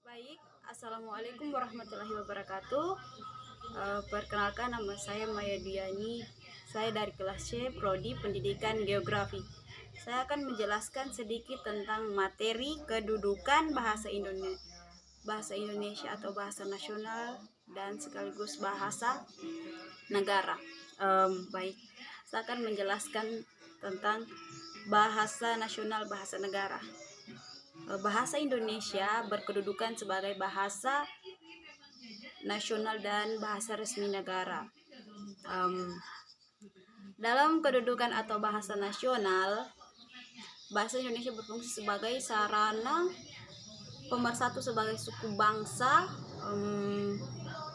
Baik, Assalamualaikum warahmatullahi wabarakatuh. Perkenalkan, nama saya Maya Diani. Saya dari kelas C, Prodi Pendidikan Geografi. Saya akan menjelaskan sedikit tentang materi kedudukan bahasa Indonesia atau bahasa nasional dan sekaligus bahasa negara. Baik, saya akan menjelaskan tentang bahasa nasional, bahasa negara. Bahasa Indonesia berkedudukan sebagai bahasa nasional dan bahasa resmi negara. Dalam kedudukan atau bahasa nasional, bahasa Indonesia berfungsi sebagai sarana pemersatu sebagai suku bangsa,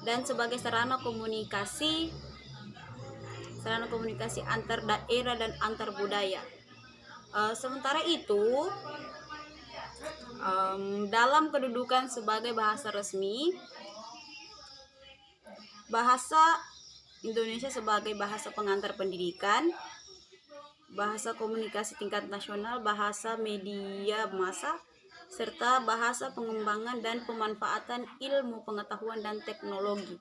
dan sebagai sarana komunikasi antar daerah dan antar budaya. Sementara itu, dalam kedudukan sebagai bahasa resmi, bahasa Indonesia sebagai bahasa pengantar pendidikan, bahasa komunikasi tingkat nasional, bahasa media massa, serta bahasa pengembangan dan pemanfaatan ilmu pengetahuan dan teknologi.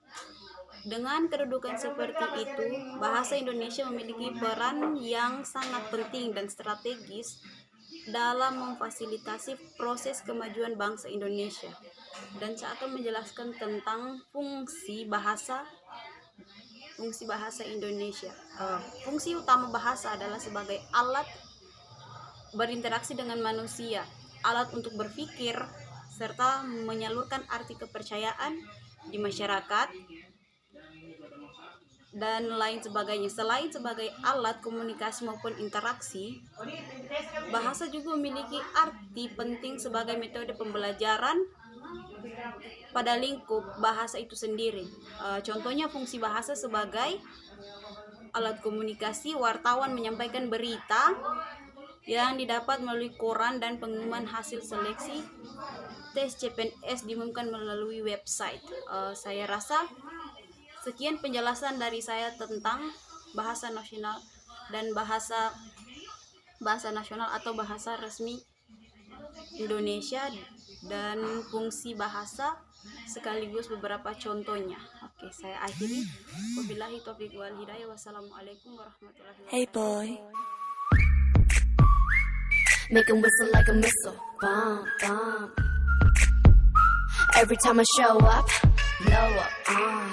Dengan kedudukan seperti itu, bahasa Indonesia memiliki peran yang sangat penting dan strategis dalam memfasilitasi proses kemajuan bangsa Indonesia. Dan saya akan menjelaskan tentang fungsi bahasa Indonesia. Fungsi utama bahasa adalah sebagai alat berinteraksi dengan manusia, alat untuk berpikir, serta menyalurkan arti kepercayaan di masyarakat dan lain sebagainya. Selain sebagai alat komunikasi maupun interaksi, bahasa juga memiliki arti penting sebagai metode pembelajaran pada lingkup bahasa itu sendiri. Contohnya fungsi bahasa sebagai alat komunikasi, wartawan menyampaikan berita yang didapat melalui koran dan pengumuman hasil seleksi tes CPNS diumumkan melalui website. Saya rasa sekian penjelasan dari saya tentang bahasa nasional dan bahasa nasional atau bahasa resmi Indonesia dan fungsi bahasa sekaligus beberapa contohnya. Oke, saya akhiri. Wabillahi taufiq wal hidayah. Wassalamualaikum warahmatullahi wabarakatuh. Hey boy, make 'em whistle like a missile, bomb, bomb. Every time I show up, blow up,